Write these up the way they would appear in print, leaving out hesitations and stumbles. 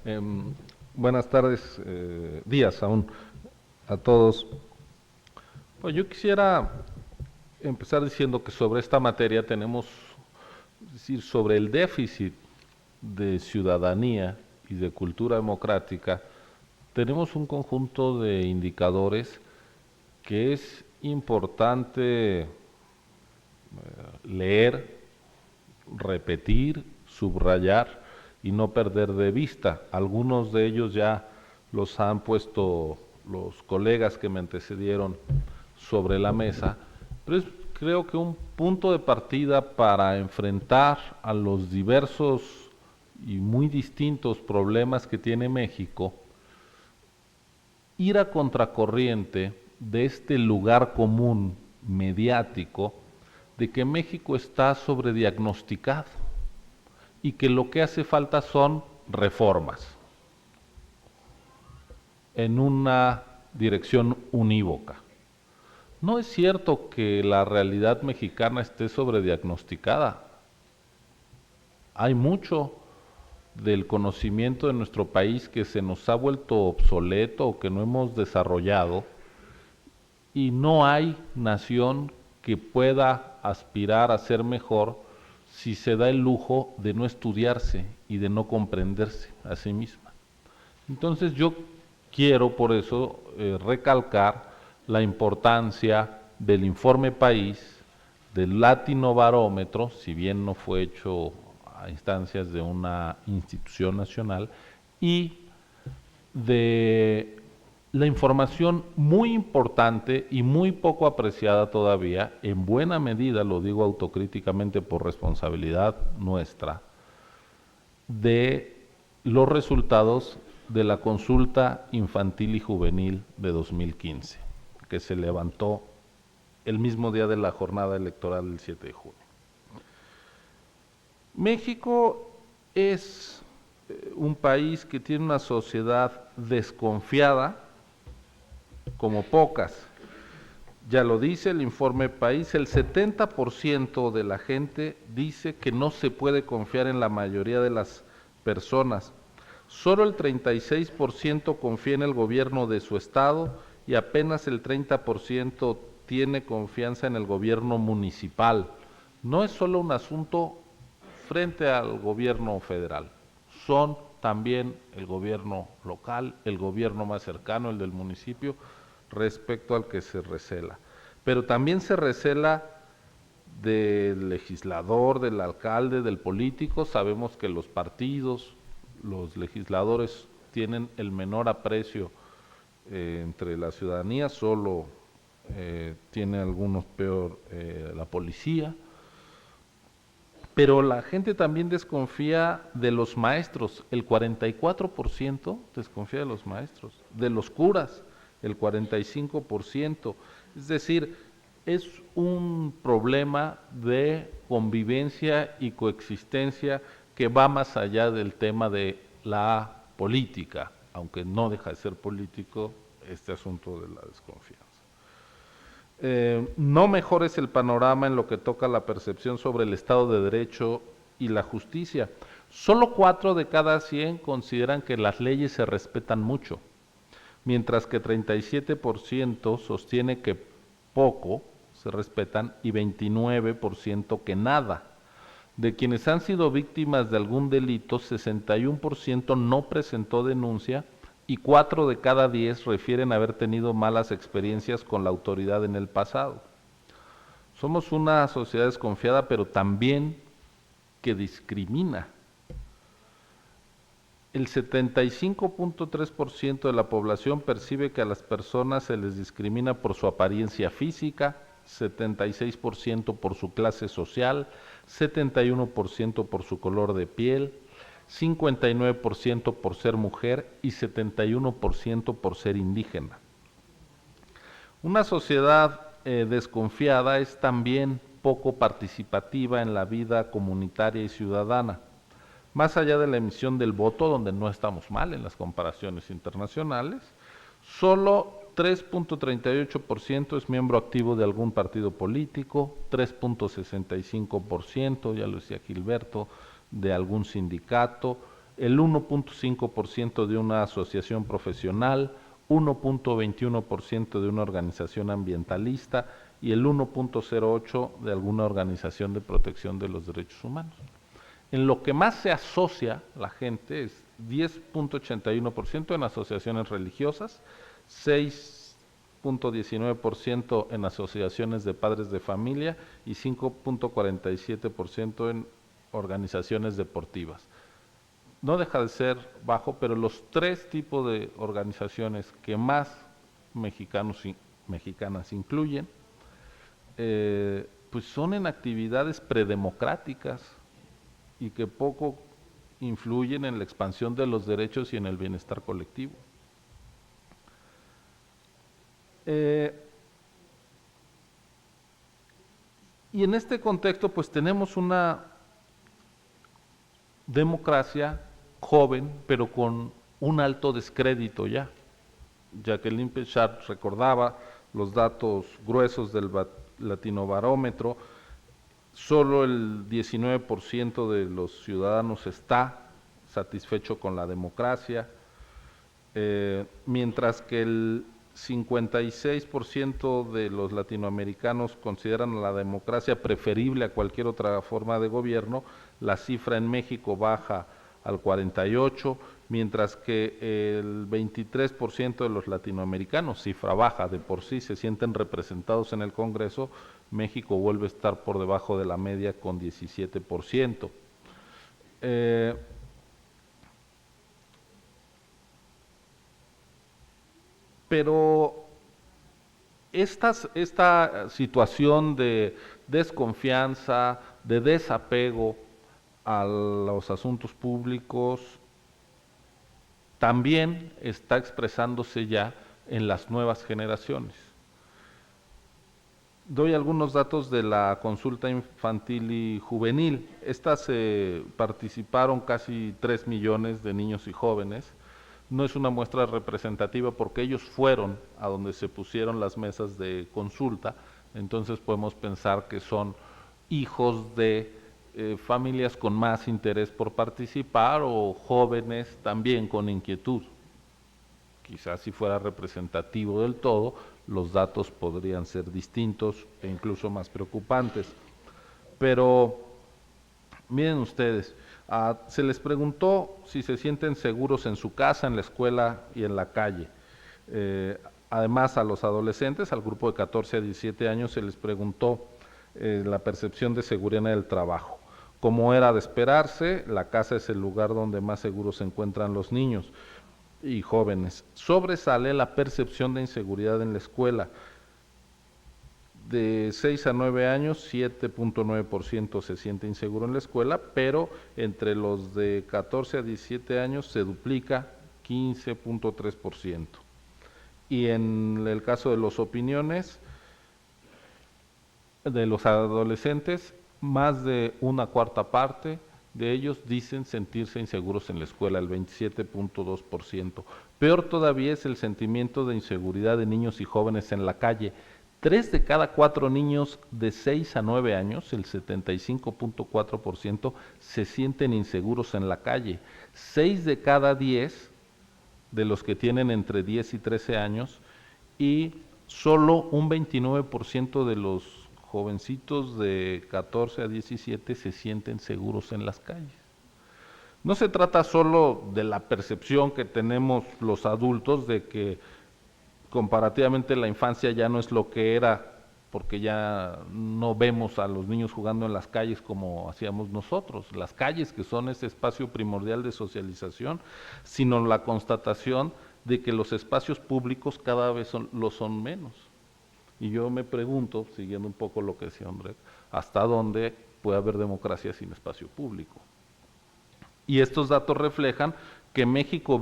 Em, Buenas tardes, días aún a todos. Pues yo quisiera empezar diciendo que sobre esta materia tenemos, es decir, sobre el déficit de ciudadanía y de cultura democrática, tenemos un conjunto de indicadores que es importante leer, repetir, subrayar y no perder de vista. Algunos de ellos ya los han puesto los colegas que me antecedieron sobre la mesa, pero es creo que un punto de partida para enfrentar a los diversos y muy distintos problemas que tiene México, ir a contracorriente de este lugar común mediático de que México está sobrediagnosticado y que lo que hace falta son reformas en una dirección unívoca. No es cierto que la realidad mexicana esté sobrediagnosticada. Hay mucho del conocimiento de nuestro país que se nos ha vuelto obsoleto o que no hemos desarrollado, y no hay nación que pueda aspirar a ser mejor si se da el lujo de no estudiarse y de no comprenderse a sí misma. Entonces yo quiero por eso recalcar la importancia del informe país, del Latinobarómetro, si bien no fue hecho a instancias de una institución nacional, y de la información muy importante y muy poco apreciada todavía, en buena medida, lo digo autocríticamente por responsabilidad nuestra, de los resultados de la consulta infantil y juvenil de 2015, que se levantó el mismo día de la jornada electoral del 7 de junio. México es un país que tiene una sociedad desconfiada como pocas. Ya lo dice el informe País, el 70% de la gente dice que no se puede confiar en la mayoría de las personas. Solo el 36% confía en el gobierno de su estado y apenas el 30% tiene confianza en el gobierno municipal. No es solo un asunto frente al gobierno federal, son también el gobierno local, el gobierno más cercano, el del municipio, respecto al que se recela. Pero también se recela del legislador, del alcalde, del político. Sabemos que los partidos, los legisladores tienen el menor aprecio entre la ciudadanía, solo tiene algunos peor la policía. Pero la gente también desconfía de los maestros, el 44% desconfía de los maestros, de los curas, el 45%. Es decir, es un problema de convivencia y coexistencia que va más allá del tema de la política, aunque no deja de ser político este asunto de la desconfianza. No mejor es el panorama en lo que toca a la percepción sobre el Estado de Derecho y la justicia. Solo 4 de cada 100 consideran que las leyes se respetan mucho, mientras que 37% sostiene que poco se respetan y 29% que nada. De quienes han sido víctimas de algún delito, 61% no presentó denuncia y 4 de cada 10 refieren haber tenido malas experiencias con la autoridad en el pasado. Somos una sociedad desconfiada, pero también que discrimina. El 75.3% de la población percibe que a las personas se les discrimina por su apariencia física, 76% por su clase social, 71% por su color de piel, 59% por ser mujer y 71% por ser indígena. Una sociedad desconfiada es también poco participativa en la vida comunitaria y ciudadana. Más allá de la emisión del voto, donde no estamos mal en las comparaciones internacionales, solo 3.38% es miembro activo de algún partido político, 3.65%, ya lo decía Gilberto, de algún sindicato, el 1.5% de una asociación profesional, 1.21% de una organización ambientalista y el 1.08% de alguna organización de protección de los derechos humanos. En lo que más se asocia la gente es 10.81% en asociaciones religiosas, 6.19% en asociaciones de padres de familia y 5.47% en organizaciones deportivas. No deja de ser bajo, pero los tres tipos de organizaciones que más mexicanos y mexicanas incluyen, pues son en actividades predemocráticas y que poco influyen en la expansión de los derechos y en el bienestar colectivo. Y en este contexto, pues tenemos una democracia joven, pero con un alto descrédito ya. Jacqueline Pechard recordaba los datos gruesos del Latinobarómetro. Solo el 19% de los ciudadanos está satisfecho con la democracia, mientras que el 56% de los latinoamericanos consideran la democracia preferible a cualquier otra forma de gobierno. La cifra en México baja al 48%, mientras que el 23% de los latinoamericanos, cifra baja de por sí, se sienten representados en el Congreso. México vuelve a estar por debajo de la media con 17%. Pero esta situación de desconfianza, de desapego a los asuntos públicos, también está expresándose ya en las nuevas generaciones. Doy algunos datos de la consulta infantil y juvenil. Estas participaron casi 3 millones de niños y jóvenes. No es una muestra representativa porque ellos fueron a donde se pusieron las mesas de consulta, entonces podemos pensar que son hijos de familias con más interés por participar o jóvenes también con inquietud. Quizás si fuera representativo del todo, los datos podrían ser distintos e incluso más preocupantes. Pero miren ustedes, se les preguntó si se sienten seguros en su casa, en la escuela y en la calle. Además, a los adolescentes, al grupo de 14 a 17 años, se les preguntó la percepción de seguridad en el trabajo. Como era de esperarse, la casa es el lugar donde más seguros se encuentran los niños y jóvenes. Sobresale la percepción de inseguridad en la escuela. De 6 a 9 años, 7.9% se siente inseguro en la escuela, pero entre los de 14 a 17 años se duplica, 15.3%. Y en el caso de las opiniones de los adolescentes, más de una cuarta parte de ellos dicen sentirse inseguros en la escuela, el 27.2%. Peor todavía es el sentimiento de inseguridad de niños y jóvenes en la calle. 3 de cada 4 niños de 6 a 9 años, el 75.4%, se sienten inseguros en la calle. 6 de cada 10 de los que tienen entre 10 y 13 años y solo un 29% de los jovencitos de 14 a 17 se sienten seguros en las calles. No se trata solo de la percepción que tenemos los adultos de que comparativamente la infancia ya no es lo que era, porque ya no vemos a los niños jugando en las calles como hacíamos nosotros, las calles que son ese espacio primordial de socialización, sino la constatación de que los espacios públicos cada vez lo son menos. Y yo me pregunto, siguiendo un poco lo que decía Andrés, ¿hasta dónde puede haber democracia sin espacio público? Y estos datos reflejan que en México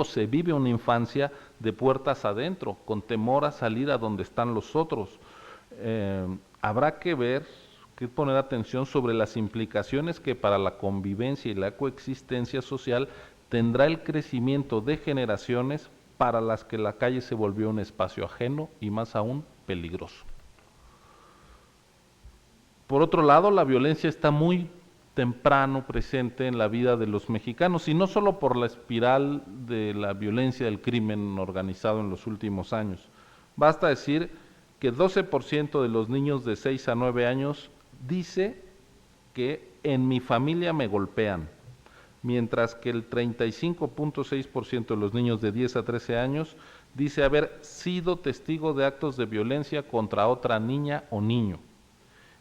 se vive una infancia de puertas adentro, con temor a salir a donde están los otros. Habrá que poner atención sobre las implicaciones que para la convivencia y la coexistencia social tendrá el crecimiento de generaciones para las que la calle se volvió un espacio ajeno y más aún peligroso. Por otro lado, la violencia está muy temprano presente en la vida de los mexicanos, y no solo por la espiral de la violencia del crimen organizado en los últimos años. Basta decir que 12% de los niños de 6 a 9 años dice que en mi familia me golpean, mientras que el 35.6% de los niños de 10 a 13 años dice haber sido testigo de actos de violencia contra otra niña o niño.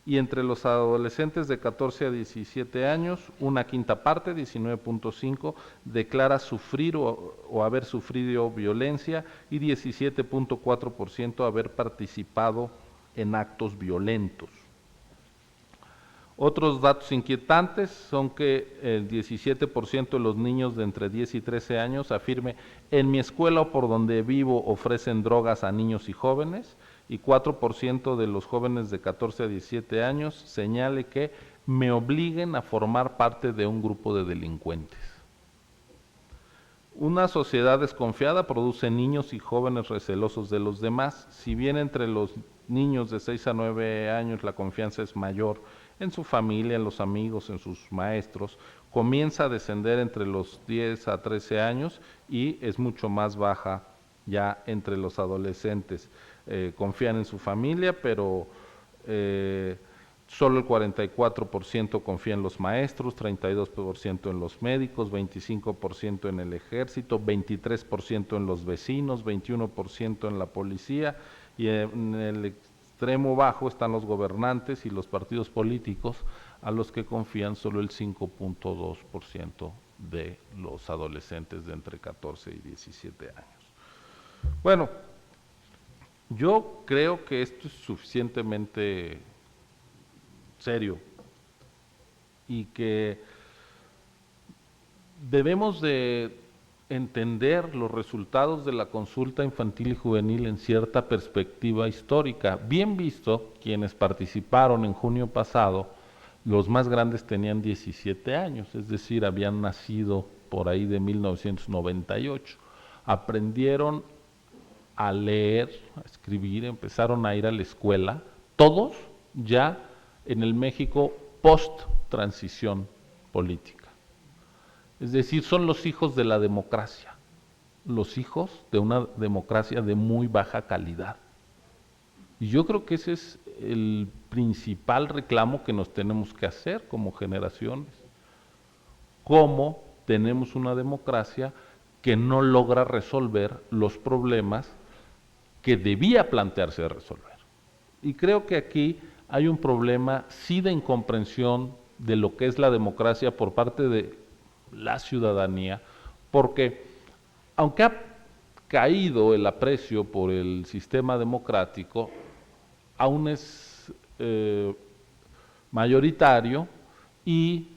Y entre los adolescentes de 14 a 17 años, una quinta parte, 19.5, declara sufrir o haber sufrido violencia, y 17.4% haber participado en actos violentos. Otros datos inquietantes son que el 17% de los niños de entre 10 y 13 años afirme: en mi escuela o por donde vivo ofrecen drogas a niños y jóvenes, y 4% de los jóvenes de 14 a 17 años señale que me obliguen a formar parte de un grupo de delincuentes. Una sociedad desconfiada produce niños y jóvenes recelosos de los demás. Si bien entre los niños de 6 a 9 años la confianza es mayor en su familia, en los amigos, en sus maestros, comienza a descender entre los 10 a 13 años y es mucho más baja ya entre los adolescentes. Confían en su familia, pero solo el 44% confía en los maestros, 32% en los médicos, 25% en el ejército, 23% en los vecinos, 21% en la policía, y en el extremo bajo están los gobernantes y los partidos políticos, a los que confían solo el 5.2% de los adolescentes de entre 14 y 17 años. Bueno, yo creo que esto es suficientemente serio y que debemos de entender los resultados de la consulta infantil y juvenil en cierta perspectiva histórica. Bien visto, quienes participaron en junio pasado, los más grandes tenían 17 años, es decir, habían nacido por ahí de 1998. Aprendieron a leer, a escribir, empezaron a ir a la escuela, todos ya en el México post-transición política. Es decir, son los hijos de la democracia, los hijos de una democracia de muy baja calidad. Y yo creo que ese es el principal reclamo que nos tenemos que hacer como generaciones. ¿Cómo tenemos una democracia que no logra resolver los problemas que debía plantearse de resolver? Y creo que aquí hay un problema sí de incomprensión de lo que es la democracia por parte de la ciudadanía, porque aunque ha caído el aprecio por el sistema democrático, aún es mayoritario, y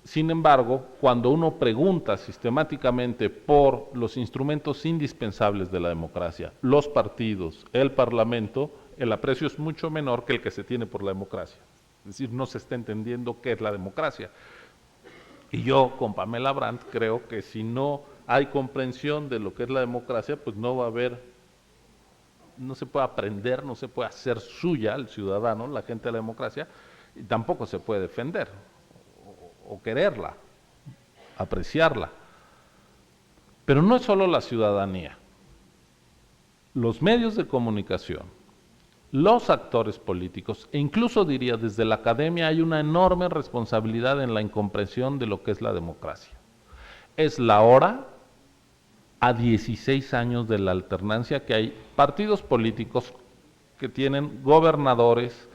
sin embargo, cuando uno pregunta sistemáticamente por los instrumentos indispensables de la democracia, los partidos, el Parlamento, el aprecio es mucho menor que el que se tiene por la democracia. Es decir, no se está entendiendo qué es la democracia. Y yo, con Pamela Brandt, creo que si no hay comprensión de lo que es la democracia, pues no va a haber, no se puede aprender, no se puede hacer suya el ciudadano, la gente de la democracia, y tampoco se puede defender o quererla, apreciarla. Pero no es solo la ciudadanía. Los medios de comunicación, los actores políticos, e incluso diría desde la academia, hay una enorme responsabilidad en la incomprensión de lo que es la democracia. Es la hora, a 16 años de la alternancia, que hay partidos políticos que tienen gobernadores,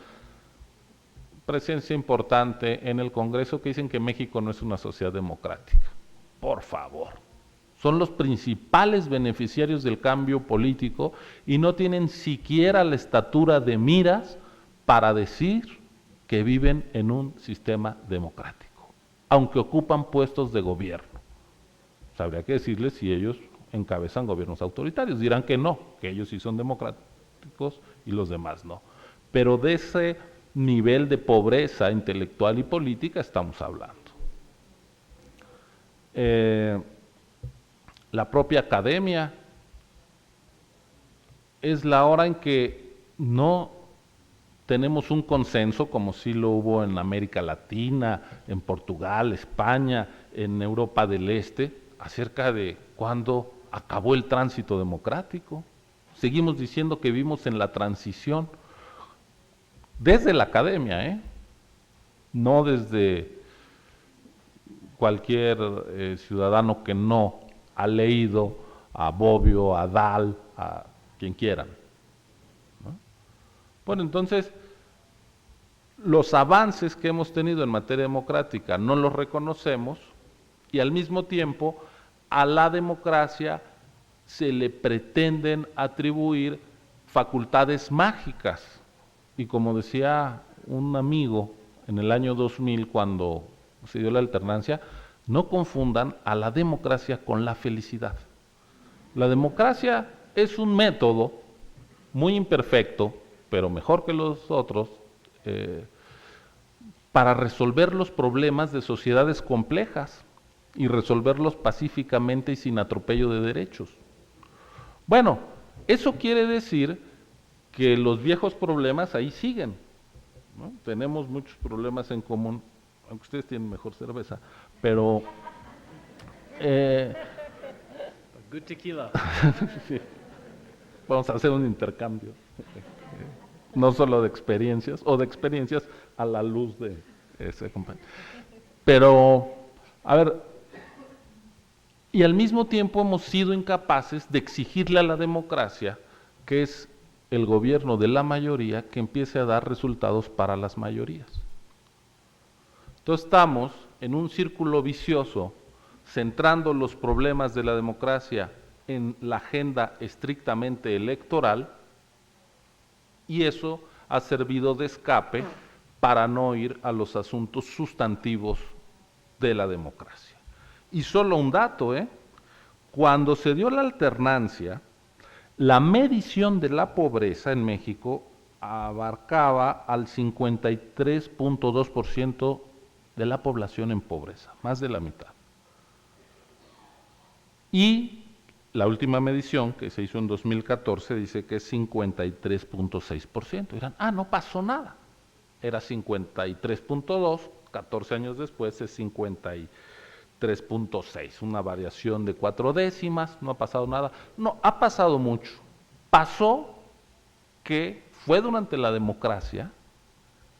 presencia importante en el Congreso, que dicen que México no es una sociedad democrática. Por favor. Son los principales beneficiarios del cambio político y no tienen siquiera la estatura de miras para decir que viven en un sistema democrático, aunque ocupan puestos de gobierno. Habría que decirles si ellos encabezan gobiernos autoritarios. Dirán que no, que ellos sí son democráticos y los demás no. Pero de ese nivel de pobreza intelectual y política estamos hablando. La propia academia, es la hora en que no tenemos un consenso, como sí lo hubo en América Latina, en Portugal, España, en Europa del Este, acerca de cuándo acabó el tránsito democrático. Seguimos diciendo que vivimos en la transición, desde la academia, no desde cualquier ciudadano que no ha leído a Bobbio, a Dahl, a quien quieran, ¿no? Bueno, entonces, los avances que hemos tenido en materia democrática no los reconocemos y al mismo tiempo a la democracia se le pretenden atribuir facultades mágicas. Y como decía un amigo en el año 2000 cuando se dio la alternancia, no confundan a la democracia con la felicidad. La democracia es un método muy imperfecto, pero mejor que los otros, para resolver los problemas de sociedades complejas y resolverlos pacíficamente y sin atropello de derechos. Bueno, eso quiere decir que los viejos problemas ahí siguen, ¿no? Tenemos muchos problemas en común, aunque ustedes tienen mejor cerveza, pero... Good tequila. Sí. Vamos a hacer un intercambio, no solo de experiencias, o de experiencias a la luz de ese compañero. Pero, a ver, y al mismo tiempo hemos sido incapaces de exigirle a la democracia, que es el gobierno de la mayoría, que empiece a dar resultados para las mayorías. Entonces estamos en un círculo vicioso, centrando los problemas de la democracia en la agenda estrictamente electoral, y eso ha servido de escape para no ir a los asuntos sustantivos de la democracia. Y solo un dato, cuando se dio la alternancia, la medición de la pobreza en México abarcaba al 53.2% de la población en pobreza, más de la mitad. Y la última medición, que se hizo en 2014, dice que es 53.6%. Dirán, no pasó nada. Era 53.2, 14 años después es 53.6, una variación de 4 décimas, no ha pasado nada. No, ha pasado mucho. Pasó que fue durante la democracia,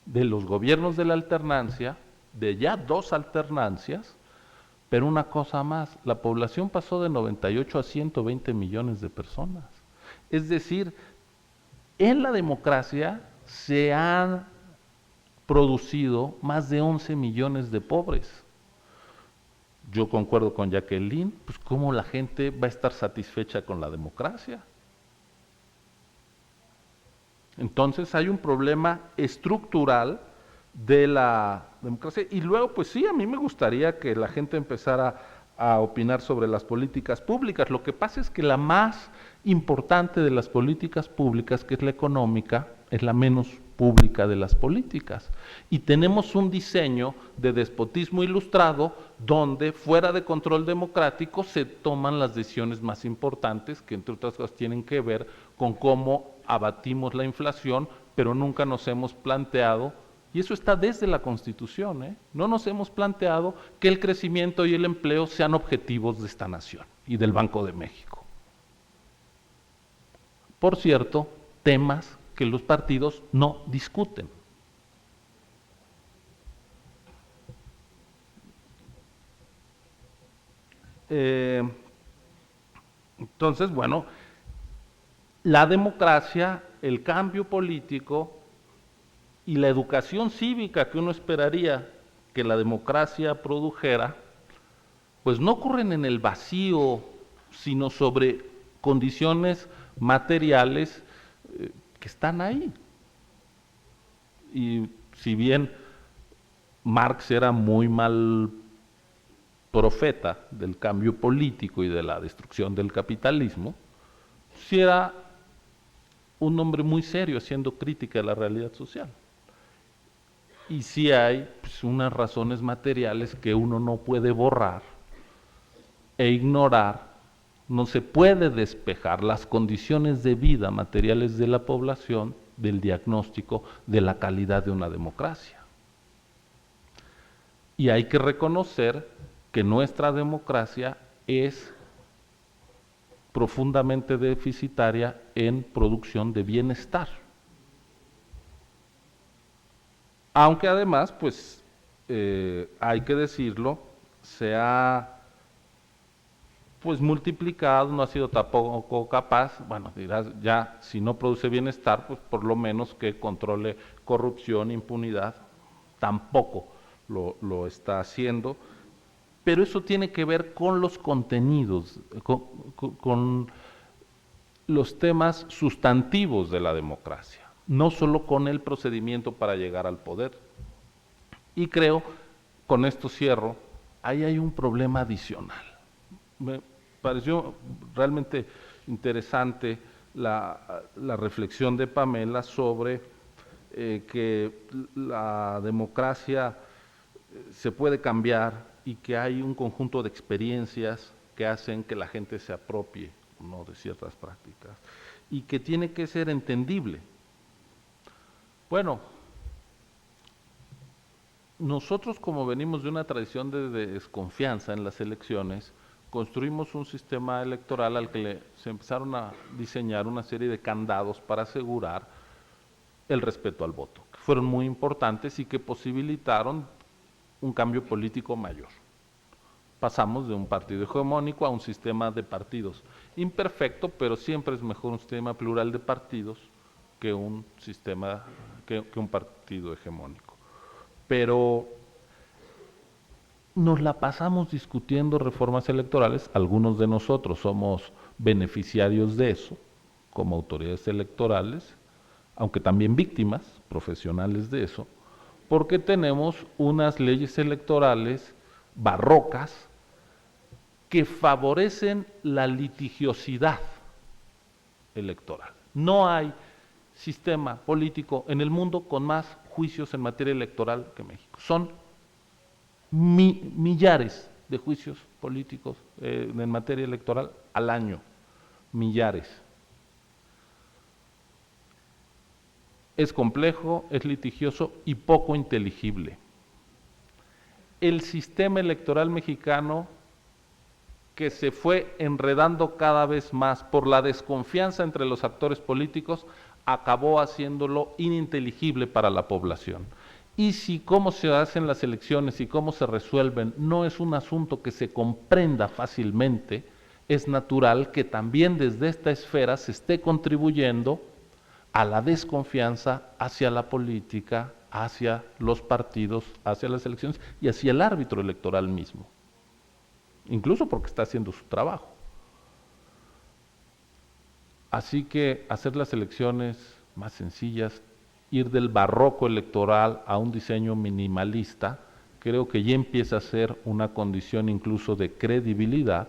de los gobiernos de la alternancia, de ya 2 alternancias, pero una cosa más, la población pasó de 98 a 120 millones de personas. Es decir, en la democracia se han producido más de 11 millones de pobres. Yo concuerdo con Jacqueline, pues ¿cómo la gente va a estar satisfecha con la democracia? Entonces hay un problema estructural de la democracia. Y luego, pues sí, a mí me gustaría que la gente empezara a opinar sobre las políticas públicas. Lo que pasa es que la más importante de las políticas públicas, que es la económica, es la menos pública de las políticas. Y tenemos un diseño de despotismo ilustrado donde, fuera de control democrático, se toman las decisiones más importantes, que entre otras cosas tienen que ver con cómo abatimos la inflación, pero nunca nos hemos planteado, y eso está desde la Constitución, no nos hemos planteado que el crecimiento y el empleo sean objetivos de esta nación y del Banco de México. Por cierto, temas que los partidos no discuten. Entonces, bueno, la democracia, el cambio político y la educación cívica que uno esperaría que la democracia produjera, pues no ocurren en el vacío, sino sobre condiciones materiales que están ahí. Y si bien Marx era muy mal profeta del cambio político y de la destrucción del capitalismo, sí era un hombre muy serio haciendo crítica a la realidad social. Y sí hay pues, unas razones materiales que uno no puede borrar e ignorar, no se puede despejar las condiciones de vida materiales de la población del diagnóstico de la calidad de una democracia. Y hay que reconocer que nuestra democracia es profundamente deficitaria en producción de bienestar. Aunque además, pues, hay que decirlo, se ha pues multiplicado, no ha sido tampoco capaz, bueno, dirás, ya si no produce bienestar, pues por lo menos que controle corrupción, impunidad, tampoco lo está haciendo, pero eso tiene que ver con los contenidos, con los temas sustantivos de la democracia, no solo con el procedimiento para llegar al poder. Y creo, con esto cierro, ahí hay un problema adicional. Me pareció realmente interesante la reflexión de Pamela sobre que la democracia se puede cambiar y que hay un conjunto de experiencias que hacen que la gente se apropie, ¿no?, de ciertas prácticas y que tiene que ser entendible. Bueno, nosotros, como venimos de una tradición de desconfianza en las elecciones, construimos un sistema electoral al que se empezaron a diseñar una serie de candados para asegurar el respeto al voto, que fueron muy importantes y que posibilitaron un cambio político mayor. Pasamos de un partido hegemónico a un sistema de partidos imperfecto, pero siempre es mejor un sistema plural de partidos que un sistema, que un partido hegemónico. Pero nos la pasamos discutiendo reformas electorales, algunos de nosotros somos beneficiarios de eso, como autoridades electorales, aunque también víctimas profesionales de eso, porque tenemos unas leyes electorales barrocas que favorecen la litigiosidad electoral. No hay sistema político en el mundo con más juicios en materia electoral que México. Son millares de juicios políticos en materia electoral al año, millares. Es complejo, es litigioso y poco inteligible. El sistema electoral mexicano, que se fue enredando cada vez más por la desconfianza entre los actores políticos, acabó haciéndolo ininteligible para la población. Y si cómo se hacen las elecciones y cómo se resuelven no es un asunto que se comprenda fácilmente, es natural que también desde esta esfera se esté contribuyendo a la desconfianza hacia la política, hacia los partidos, hacia las elecciones y hacia el árbitro electoral mismo, incluso porque está haciendo su trabajo. Así que hacer las elecciones más sencillas, ir del barroco electoral a un diseño minimalista, creo que ya empieza a ser una condición incluso de credibilidad.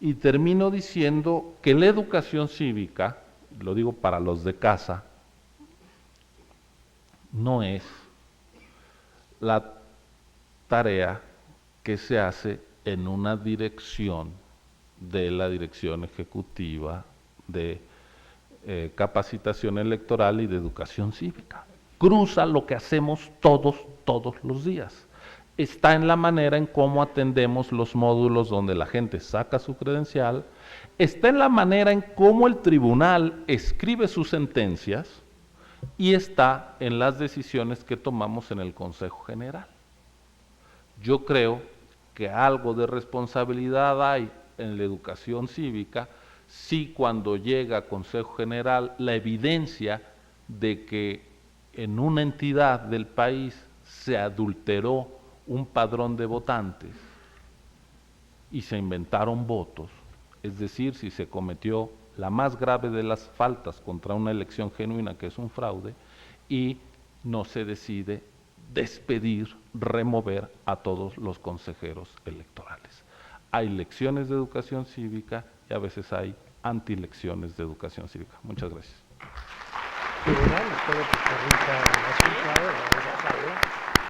Y termino diciendo que la educación cívica, lo digo para los de casa, no es la tarea que se hace en una dirección de la Dirección Ejecutiva de Capacitación Electoral y de Educación Cívica. Cruza lo que hacemos todos los días. Está en la manera en cómo atendemos los módulos donde la gente saca su credencial, está en la manera en cómo el tribunal escribe sus sentencias y está en las decisiones que tomamos en el Consejo General. Yo creo que algo de responsabilidad hay en la educación cívica si cuando llega a Consejo General la evidencia de que en una entidad del país se adulteró un padrón de votantes y se inventaron votos, es decir, si se cometió la más grave de las faltas contra una elección genuina, que es un fraude, y no se decide despedir, remover a todos los consejeros electorales. Hay lecciones de educación cívica y a veces hay antilecciones de educación cívica. Muchas gracias. Tribunal, espero que corrija el asunto ahora.